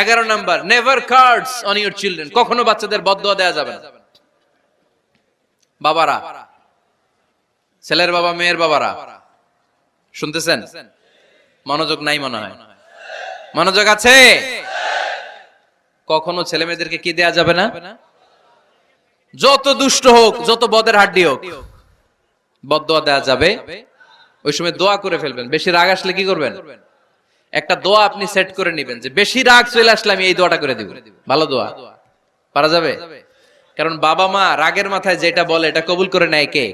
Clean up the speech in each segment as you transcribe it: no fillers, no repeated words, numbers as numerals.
11 number, never cards on your children. কখনো বাচ্চাদের বদদোয়া দেয়া যাবে না। বাবারা, ছেলের বাবা মেয়ের বাবারা শুনতেছেন? মনোযোগ নাই মনে হয়। মনোযোগ আছে? কখনো ছেলে মেয়েদেরকে কি দেয়া যাবে না? যত দুষ্ট হোক, যত বদের হাড্ডি হোক, বদদোয়া দেয়া যাবে। ওই সময় দোয়া করে ফেলবেন। বেশি রাগ আসলে কি করবেন? একটা দোয়া আপনি সেট করে নেবেন যে বেশি রাগ চলে আসলে আমি এই দোয়াটা করে দিব। ভালো দোয়া পারা যাবে? কারণ বাবা মা রাগের মাথায় যেটা বলে এটা কবুল করে নেয় কে?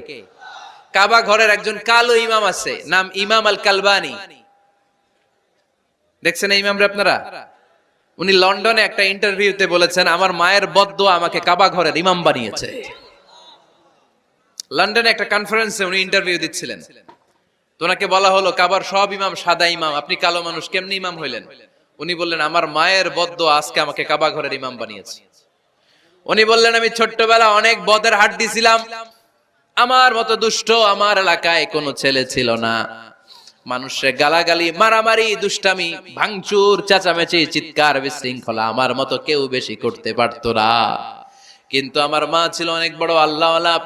কাবা ঘরের একজন কালো ইমাম আছে, নাম ইমাম আল কালবানি। দেখছেন এই ইমামরে আপনারা? উনি লন্ডনে একটা ইন্টারভিউতে বলেছেন, আমার মায়ের বদদোয়া আমাকে কাবা ঘরের ইমাম বানিয়েছে। লন্ডনে একটা কনফারেন্সে উনি ইন্টারভিউ দিচ্ছিলেন। তো ওনাকে বলা হলো, কাবার সব ইমাম সাদা ইমাম, আপনি কালো মানুষ, কেমনি ইমাম হইলেন? উনি বললেন, আমার মায়ের বদদোয়া আজকে আমাকে কাবা ঘরের ইমাম বানিয়েছে। উনি বললেন, আমি ছোট্টবেলা অনেক বদের হাড্ডি ছিলাম, আমার মতো দুষ্ট আমার এলাকায় কোনো ছেলে ছিল না। মানুষের গালাগালি, মারামারি, দুষ্টামি, ভাঙচুর, চেঁচামেচি, চিৎকার, বিশৃঙ্খলা আমার মতো কেউ বেশি করতে পারতো না। কিন্তু আমার মা ছিল অনেক বড় আল্লাহওয়ালা।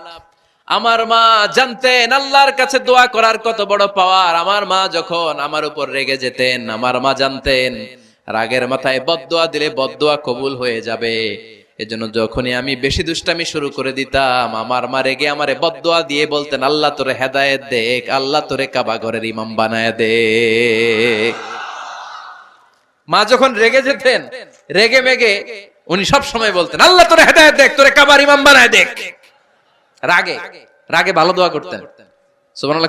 আমার মা জানতেন আল্লাহর কাছে দোয়া করার কত বড় পাওয়ার। আমার মা যখন আমার উপর রেগে যেতেন, আমার মা জানতেন রাগের মাথায় বদদোয়া দিলে বদদোয়া কবুল হয়ে যাবে। এজন্য যখনই আমি বেশি দুষ্টামি শুরু করে দিতাম, আমার মা রেগে আমারে বদদোয়া দিয়ে বলতেন, আল্লাহ তোরে হেদায়েত দেখ, আল্লাহ তোরে কাবা ঘরের ইমাম বানায় দে। মা যখন রেগে যেতেন, রেগে মেগে উনি সব সময় বলতেন, আল্লাহ তোরে হেদায়েত দেখ, তোরে কাবার ইমাম বানায় দেখ। রাগে রাগে ভালো দোয়া করতেন। সুবহানাল্লাহ।